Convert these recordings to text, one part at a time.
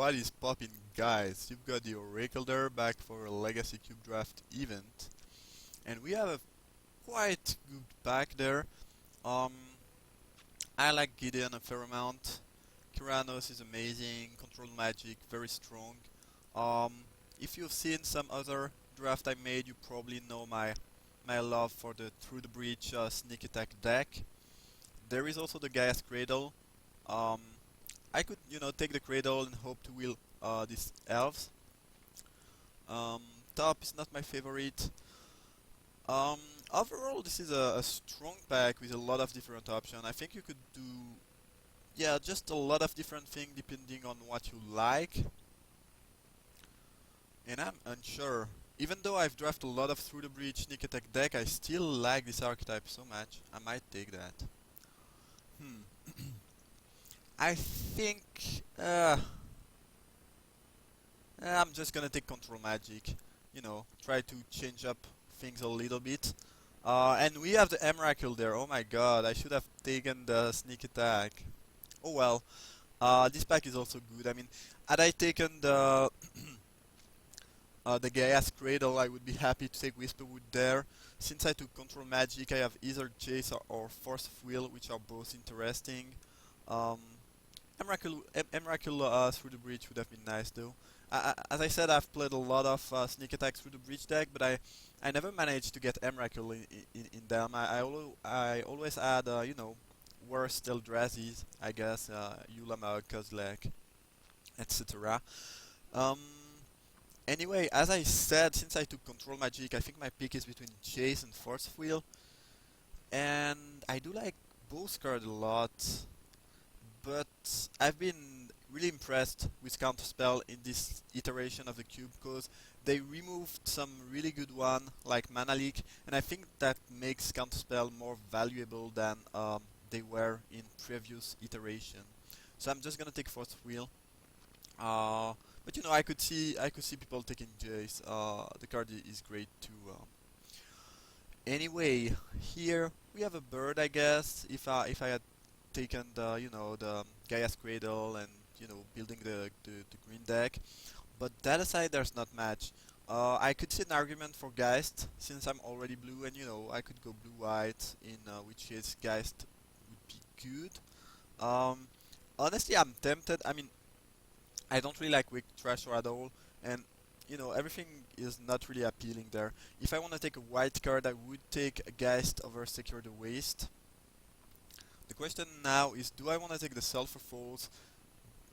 What is poppin', guys? You've got the Oracle there back for a Legacy Cube Draft event, and we have a quite good pack there. Um, I like Gideon a fair amount. Kiranos is amazing. Control Magic, very strong. Um, if you've seen some other draft I made, you probably know my love for the Through the Breach sneak attack deck. There is also the Gaia's Cradle. Um, I could, take the Cradle and hope to wheel these elves. Um, Top is not my favorite. Um, Overall, this is a strong pack with a lot of different options. I think you could do, yeah, just a lot of different things depending on what you like. And I'm unsure. Even though I've drafted a lot of Through the Breach sneak attack deck, I still like this archetype so much. I might take that. Hmm. I think I'm just gonna take Control Magic. Try to change up things a little bit. And we have the Emrakul there. Oh my god, I should have taken the sneak attack. Oh well. This pack is also good. I mean, had I taken the Gaia's Cradle, I would be happy to take Whisperwood there. Since I took Control Magic, I have either Chase or Force of Will, which are both interesting. Um, Emrakul Through the Breach would have been nice though. As I said, I've played a lot of sneak attacks through the breach deck, but I never managed to get Emrakul in them. I always had, worse Eldrazi's, I guess, Yulama, Kozlek, etc. Um, anyway, as I said, since I took Control Magic, I think my pick is between Chase and Force of Will. And I do like both cards a lot, but I've been really impressed with Counterspell in this iteration of the cube because they removed some really good one like Mana Leak, and I think that makes Counterspell more valuable than they were in previous iteration. So I'm just gonna take Force Wheel. But I could see people taking Jace. The card is great too. Anyway, here we have a bird, I guess. If I had taken the Gaia's Cradle and building the green deck, but that aside, there's not much. I could see an argument for Geist since I'm already blue, and I could go blue-white in which case Geist would be good. Um, Honestly, I'm tempted. I mean, I don't really like Wick Thrasher at all, and everything is not really appealing there. If I want to take a white card, I would take a Geist over Secure the Waste. The question now is, do I want to take the Sulfur Falls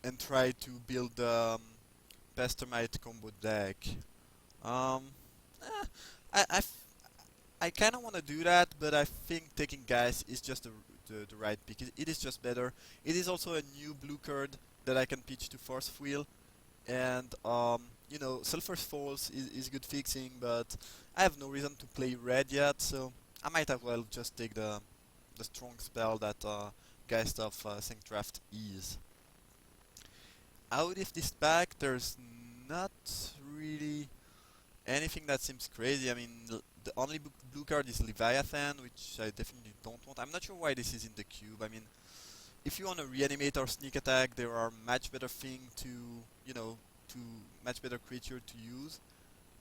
and try to build the Pestermite combo deck? Um, eh, I kind of want to do that, but I think taking Geist is just the right pick. It is just better. It is also a new blue card that I can pitch to Force of Will, and Sulfur Falls is good fixing, but I have no reason to play red yet, so I might as well just take the strong spell that Geist of Draft is. Out of this pack, there's not really anything that seems crazy. I mean, the only blue card is Leviathan, which I definitely don't want. I'm not sure why this is in the cube. I mean, if you want to reanimate or sneak attack, there are much better thing to much better creature to use.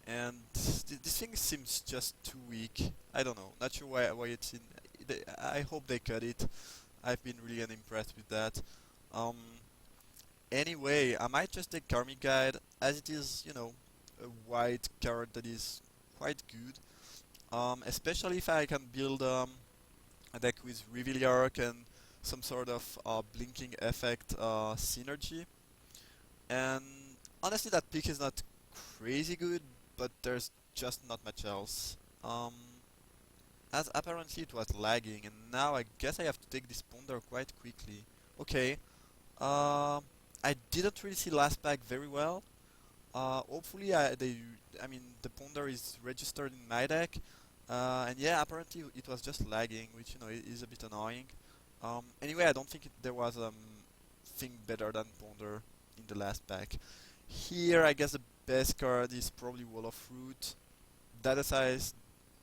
And this thing seems just too weak. I don't know. Not sure why it's in. I hope they cut it. I've been really unimpressed with that. Um, anyway, I might just take Karmic Guide, as it is, a white card that is quite good. Especially if I can build a deck with Reveal Arc and some sort of blinking effect synergy. And honestly, that pick is not crazy good, but there's just not much else. As apparently it was lagging, and now I guess I have to take this Ponder quite quickly. Okay, I didn't really see last pack very well. Hopefully, I mean, the Ponder is registered in my deck, and yeah, apparently it was just lagging, which is a bit annoying. Anyway, I don't think there was thing better than Ponder in the last pack. Here, I guess the best card is probably Wall of Fruit. That aside,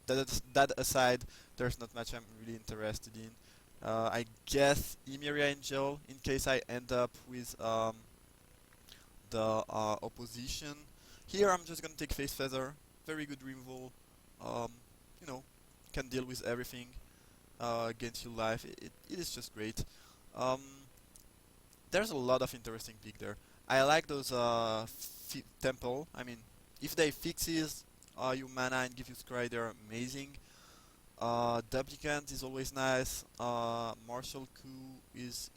that aside, there's not much I'm really interested in. I guess Emiria Angel, in case I end up with the opposition. Here I'm just gonna take Face Feather, very good removal. Um, you know, can deal with everything against your life. It is just great. Um, there's a lot of interesting pick there. I like those temple. I mean, if they fixes your mana and give you scry, they're amazing. Duplicant is always nice. Martial Coup is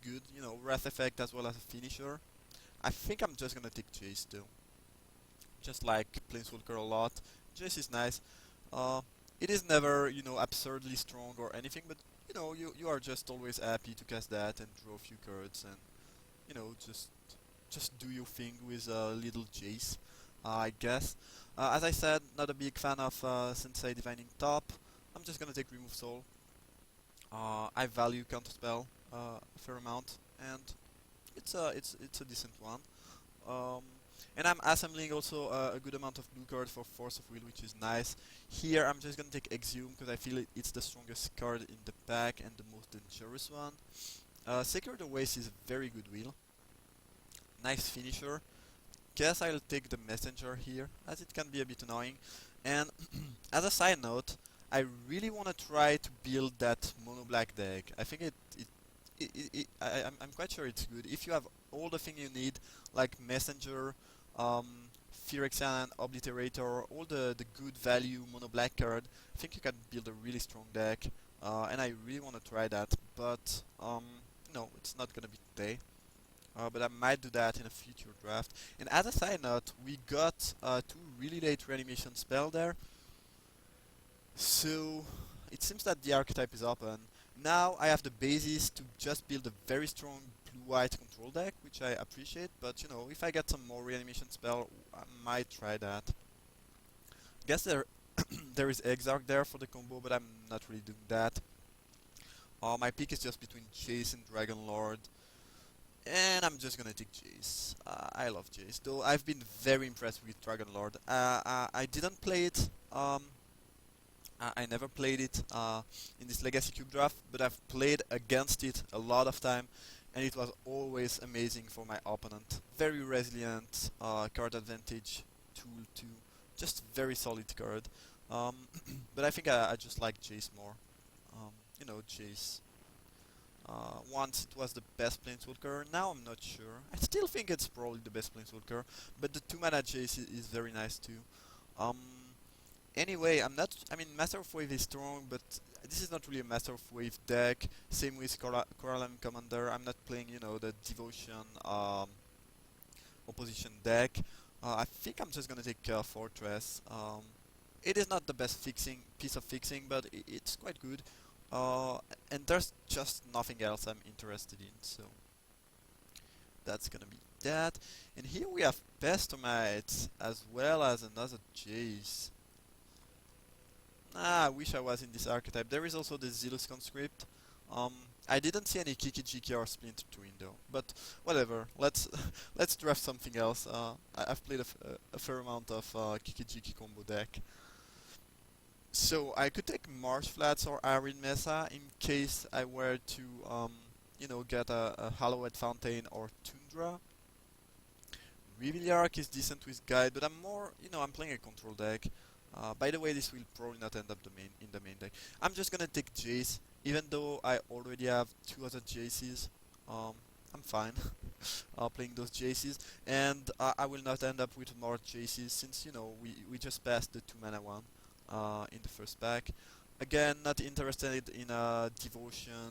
good. You know, Wrath Effect as well as a finisher. I think I'm just gonna take Jace though. Just like Planeswalker a lot. Jace is nice. Uh, it is never, you know, absurdly strong or anything, but you know, you are just always happy to cast that and draw a few cards and you know, just do your thing with little Jace, I guess. As I said, not a big fan of Sensei Divining Top. I'm just gonna take Remove Soul. I value Counterspell a fair amount, and it's a decent one. Um, and I'm assembling also a good amount of blue card for Force of Will, which is nice. Here I'm just gonna take Exhume because I feel it's the strongest card in the pack and the most dangerous one. Secure the Waste is a very good wheel. Nice finisher. Guess I'll take the Messenger here, as it can be a bit annoying. And as a side note, I really want to try to build that mono black deck. I think I'm quite sure it's good. If you have all the thing you need, like Messenger, um, Phyrexian, Obliterator, all the good value mono black card, I think you can build a really strong deck. And I really want to try that, but no, it's not gonna be today. But I might do that in a future draft. And as a side note, we got two really late reanimation spell there. So it seems that the archetype is open. Now I have the basis to just build a very strong blue-white control deck, which I appreciate. But you know, if I get some more reanimation spell, I might try that. Guess there there is Exarch there for the combo, but I'm not really doing that. My pick is just between Jace and Dragon Lord. And I'm just gonna take Jace. I love Jace, though I've been very impressed with Dragon Lord. I didn't play it. I never played it in this Legacy Cube draft, but I've played against it a lot of time, and it was always amazing for my opponent. Very resilient card advantage tool too. Just very solid card. Um, but I think I just like Jace more. You know, Jace. Once it was the best Planeswalker, now I'm not sure. I still think it's probably the best Planeswalker, but the 2-mana Jace is very nice too. Um, anyway, I'm not. I mean, Master of Wave is strong, but this is not really a Master of Wave deck. Same with Coraline Commander. I'm not playing, you know, the Devotion opposition deck. I think I'm just gonna take Fortress. It is not the best piece of fixing, but it's quite good. And there's just nothing else I'm interested in, so that's gonna be that. And here we have Pestomite as well as another Jace. I wish I was in this archetype. There is also the Zealous Conscript. I didn't see any Kiki Jiki or Splinter Twin though, but whatever. Let's let's draft something else. I've played a fair amount of Kiki Jiki combo deck. So I could take Marsh Flats or Arid Mesa in case I were to, you know, get a Hallowed Fountain or Tundra. Reviliarch is decent with Guide, but I'm more, you know, I'm playing a control deck. By the way, this will probably not end up in the main deck. I'm just gonna take Jace, even though I already have 2 other Jaces. I'm fine playing those Jaces, and I will not end up with more Jaces since, you know, we just passed the 2-mana one in the first pack. Again, not interested in Devotion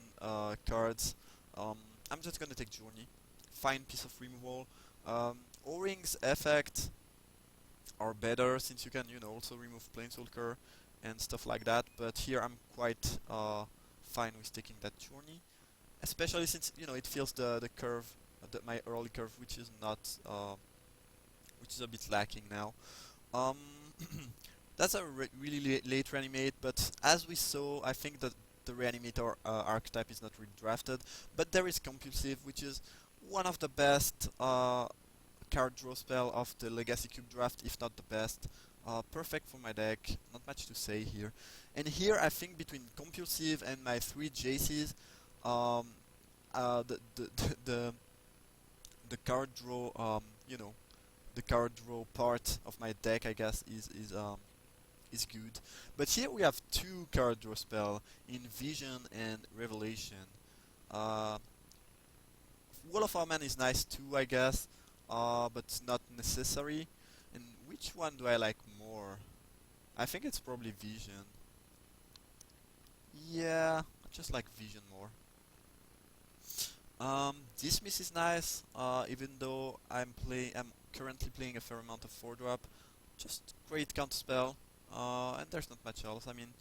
cards. I'm just gonna take Journey. Fine piece of removal. O-Ring's effect are better since you can, you know, also remove Planeswalker and stuff like that. But here I'm quite fine with taking that Journey, especially since, you know, it feels the curve, my early curve, which is not, which is a bit lacking now. Um, that's a really late reanimate, but as we saw, I think that the reanimator archetype is not really drafted, but there is Compulsive, which is one of the best card draw spell of the Legacy Cube draft, if not the best. Perfect for my deck, not much to say here. And here I think between Compulsive and my 3 Jaces, um, the, the, the, the card draw you know, the card draw part of my deck, I guess, is good. But here we have two card draw spell in Vision and Revelation. Uh, Wall of Omen is nice too, I guess, but it's not necessary. And which one do I like more? I think it's probably Vision. Yeah, I just like Vision more. Dismiss is nice, even though I'm currently playing a fair amount of 4 drop. Just great counter spell, and there's not much else. I mean,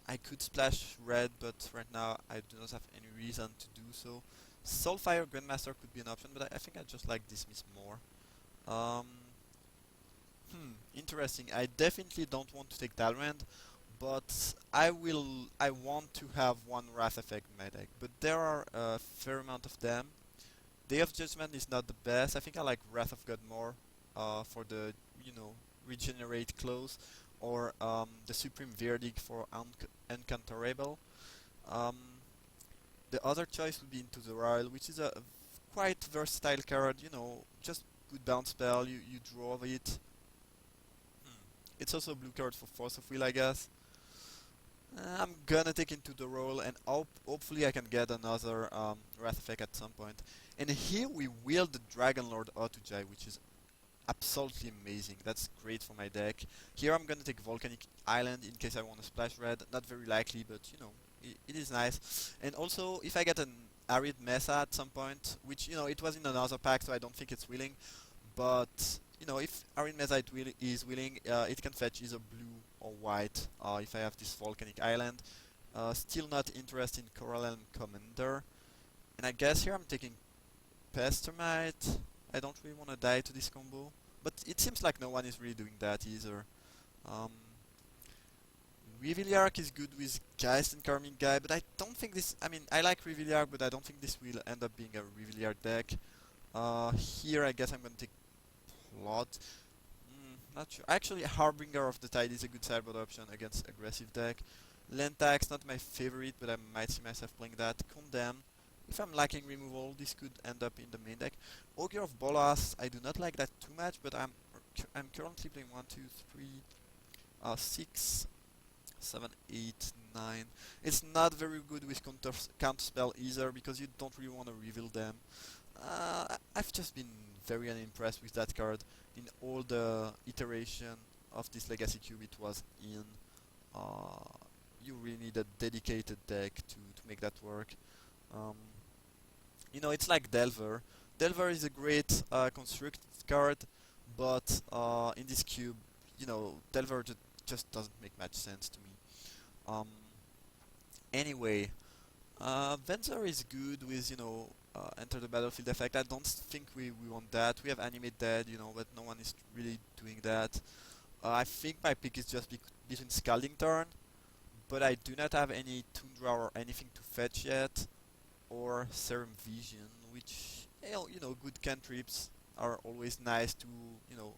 I could splash red, but right now I do not have any reason to do so. Soulfire Grandmaster could be an option, but I think I just like Dismiss more. Um, Interesting. I definitely don't want to take Dalrand, but I want to have one Wrath effect in my deck. But there are a fair amount of them. Day of Judgment is not the best. I think I like Wrath of God more, for the, you know, regenerate close, or the Supreme Verdict for Uncounterable. Um, the other choice would be Into the Royal, which is a quite versatile card. You know, just good bounce spell. You draw it. It's also a blue card for Force of Will, I guess. I'm gonna take Into the Roll, and hopefully I can get another Wrath effect at some point. And here we wield the Dragon Lord Otujai, which is absolutely amazing. That's great for my deck. Here I'm gonna take Volcanic Island in case I want to splash red. Not very likely, but you know, it is nice. And also, if I get an Arid Mesa at some point, which, you know, it was in another pack, so I don't think it's willing. But, you know, if Arid Mesa is willing, it can fetch either blue or white, if I have this Volcanic Island. Still not interested in Coral Elm Commander. And I guess here I'm taking Pestermite. I don't really want to die to this combo. But it seems like no one is really doing that either. Um, Reviliark is good with Geist and Carmine Guy, but I don't think this... I mean, I like Reviliark, but I don't think this will end up being a Reviliark deck. Here I guess I'm gonna take Plot. Not sure. Actually, Harbinger of the Tide is a good sideboard option against aggressive deck. Lentax, not my favorite, but I might see myself playing that. Condemn. If I'm lacking removal, this could end up in the main deck. Ogre of Bolas, I do not like that too much, but I'm currently playing 1, 2, 3, 6, 7, 8, 9. It's not very good with counterspell either, because you don't really want to reveal them. I've just been very unimpressed with that card in all the iteration of this Legacy Cube it was in. You really need a dedicated deck to make that work. Um, you know, it's like Delver. Delver is a great constructed card, but in this cube, you know, Delver just doesn't make much sense to me. Um, anyway, Venzer is good with, you know, enter the battlefield effect. I don't think we want that. We have Animate Dead, you know, but no one is really doing that. I think my pick is just between Scalding Turn, but I do not have any Tundra or anything to fetch yet, or Serum Vision, which, you know, good cantrips are always nice to, you know,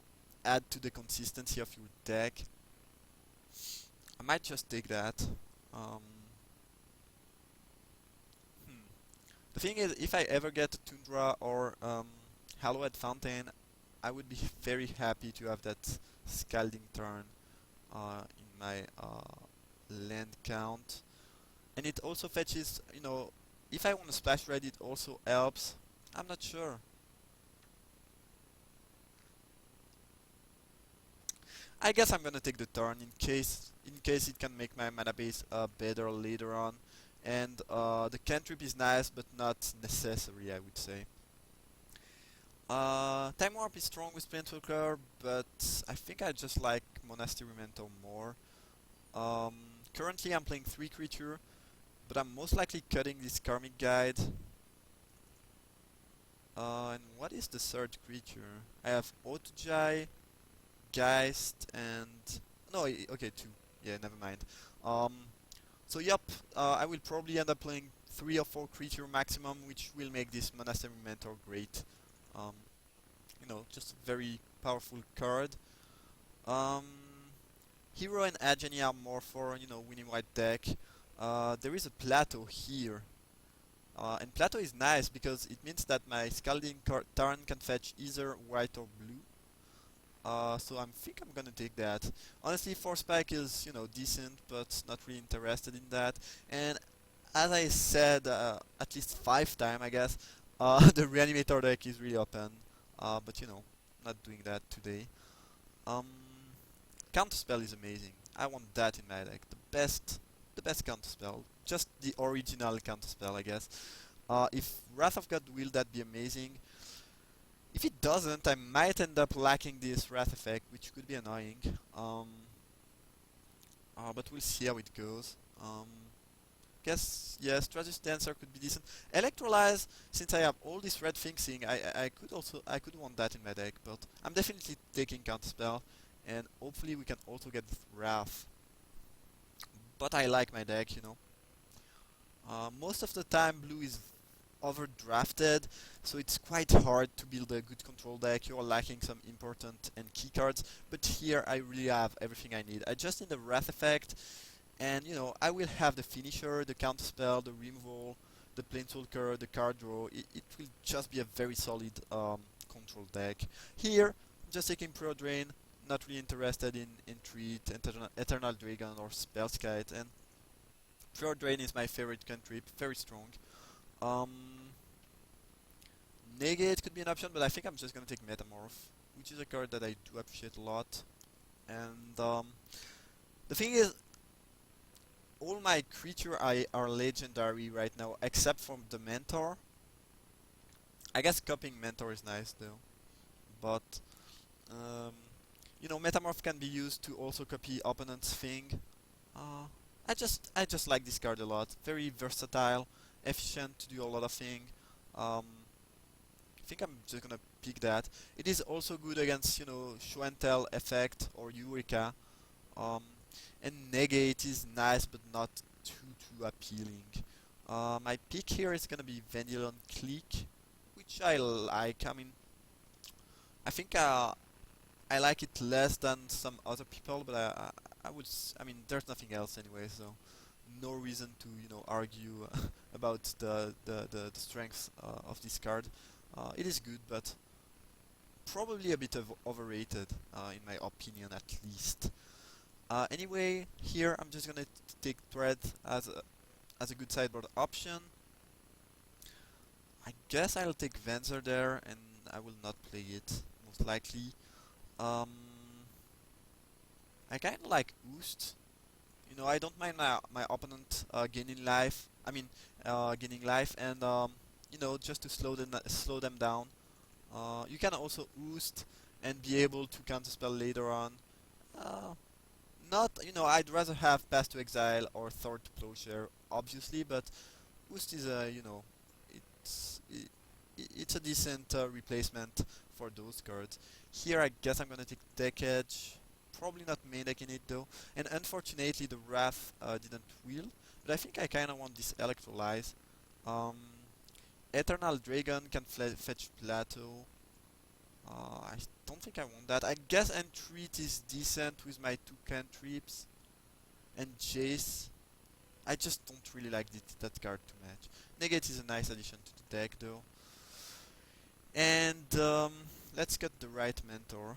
add to the consistency of your deck. I might just take that. Um, The thing is, if I ever get Tundra or Hallowed Fountain, I would be very happy to have that Scalding Turn in my land count. And it also fetches, you know, if I want to splash red, it also helps. I'm not sure. I guess I'm gonna take the turn in case it can make my mana base better later on. And the cantrip is nice, but not necessary, I would say. Time Warp is strong with Planeswalker, but I think I just like Monastery Mentor more. Currently I'm playing 3 creature, but I'm most likely cutting this Karmic Guide. And what is the third creature? I have Otujai, Geist, and... No, okay, 2. Yeah, never mind. So yep, I will probably end up playing 3 or 4 creature maximum, which will make this Monastery Mentor great. Um, you know, just a very powerful card. Um, Hero and Agony are more for, you know, winning white deck. There is a plateau here. And Plateau is nice because it means that my Scalding Tarn can fetch either white or blue. So I think I'm gonna take that. Honestly, Force Spike is, decent, but not really interested in that. And as I said at least 5 times, I guess, the Reanimator deck is really open. But not doing that today. Um, Counterspell is amazing. I want that in my deck. The best counterspell. Just the original counterspell, I guess. If Wrath of God will that be amazing. If it doesn't, I might end up lacking this Wrath effect, which could be annoying. But we'll see how it goes. Guess yeah, Stratus Dancer could be decent. Electrolyze, since I have all this red fixing, I could want that in my deck, but I'm definitely taking Counterspell, and hopefully we can also get Wrath. But I like my deck, most of the time blue is overdrafted, so it's quite hard to build a good control deck. You're lacking some important and key cards, but here I really have everything I need. I just need the Wrath effect, and I will have the finisher, the counterspell, the removal, the planeswalker, the card draw. It will just be a very solid control deck. Here, I'm just taking Pro Drain, not really interested in Treat, Eternal Dragon, or Spellskite, and Pro Drain is my favorite cantrip, very strong. Um, Negate could be an option, but I think I'm just gonna take Metamorph, which is a card that I do appreciate a lot. And the thing is, all my creature are legendary right now, except from the Mentor. I guess copying Mentor is nice though, but um, Metamorph can be used to also copy opponent's thing. Uh, I just like this card a lot. Very versatile, efficient to do a lot of things. Um, I think I'm just gonna pick that. It is also good against Show and Tell effect or Eureka. Um, and Negate is nice, but not too appealing. My pick here is gonna be Vendilion Clique, which I like. I mean, I think I like it less than some other people, but I mean, there's nothing else anyway, so no reason to argue about the strength of this card. It is good, but probably a bit overrated, in my opinion at least. Anyway, here I'm just gonna take Thread as a good sideboard option. I guess I'll take Venser there, and I will not play it most likely. Um, I kind of like Oost. I don't mind my opponent gaining life. I mean, gaining life, and just to slow them down. You can also Oost and be able to counterspell later on. Uh, Not, I'd rather have Path to Exile or Thought to Plowshare, obviously, but Oost is it's a decent replacement for those cards. Here, I guess I'm gonna take Deck Edge. Probably not main deck in it though, and unfortunately the Wrath didn't wheel, but I think I kinda want this Electrolyze. Um, Eternal Dragon can fetch Plateau. I don't think I want that. I guess Entreat is decent with my two cantrips. And Jace, I just don't really like that card too much. Negate is a nice addition to the deck though. And let's get the right mentor.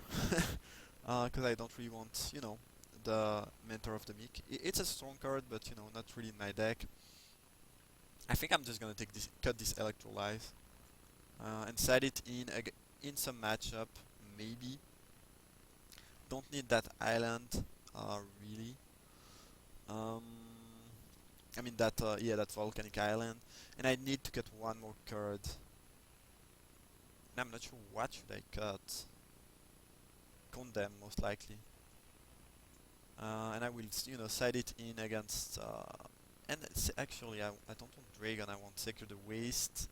Because I don't really want, the mentor of the Meek. It's a strong card, but not really in my deck. I think I'm just gonna cut this Electrolyze, and set it in some matchup, maybe. Don't need that island, really. Um, I mean that volcanic island, and I need to get one more card. And I'm not sure what should I cut. Condemn most likely, and I will side it in against. And actually I don't want Dragon. I want Secure the Waste.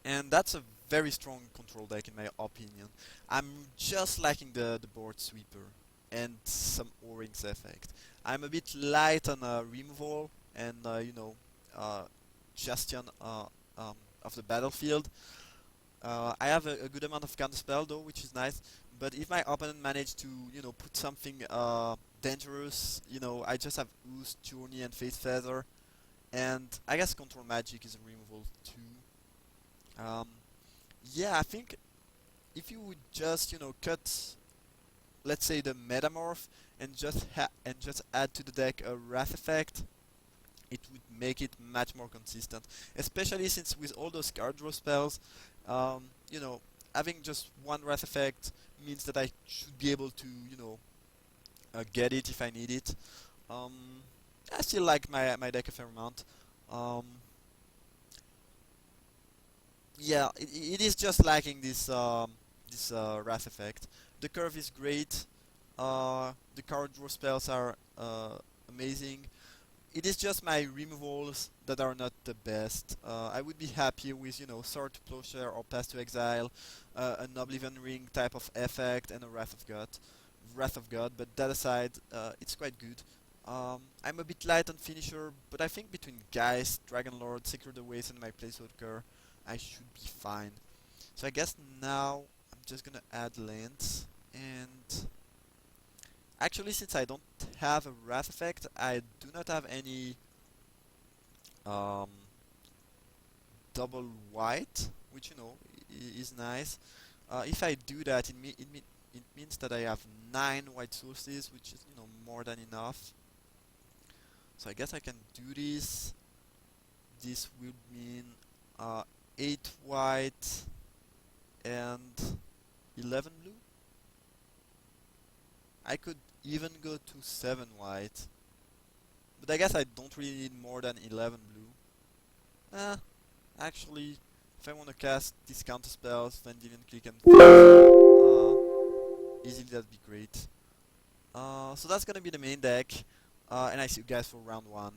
And that's a very strong control deck in my opinion. I'm just lacking the board sweeper and some O-Rings effect. I'm a bit light on removal and gestion of the battlefield. I have a good amount of counterspell though, which is nice. But if my opponent managed to put something dangerous, I just have Oost, Journey, and Face Feather. And I guess control magic is a removal too. Yeah, I think if you would just cut, let's say, the metamorph and just add to the deck a wrath effect, it would make it much more consistent. Especially since with all those card draw spells, um, you know, having just one wrath effect means that I should be able to get it if I need it. Um, I still like my deck a fair amount. Um, yeah, it is just lacking this wrath effect. The curve is great. The card draw spells are amazing. It is just my removals that are not the best. I would be happy with Sword to Plowshare or Pass to Exile, an Oblivion Ring type of effect, and a Wrath of God. But that aside, it's quite good. I'm a bit light on finisher, but I think between Geist, Dragon Lord, Secret Awaits, and my placeholder, I should be fine. So I guess now I'm just gonna add lands, and actually since I don't have a Wrath effect, I do not have any um, double white, which is nice. If I do that, it means that I have 9 white sources, which is more than enough. So I guess I can do this. This will mean 8 white and 11 blue. I could even go to 7 white, but I guess I don't really need more than 11 blue. Actually, if I want to cast these counter spells, Vendilion Click and easily, that'd be great. So that's gonna be the main deck, and I see you guys for round 1.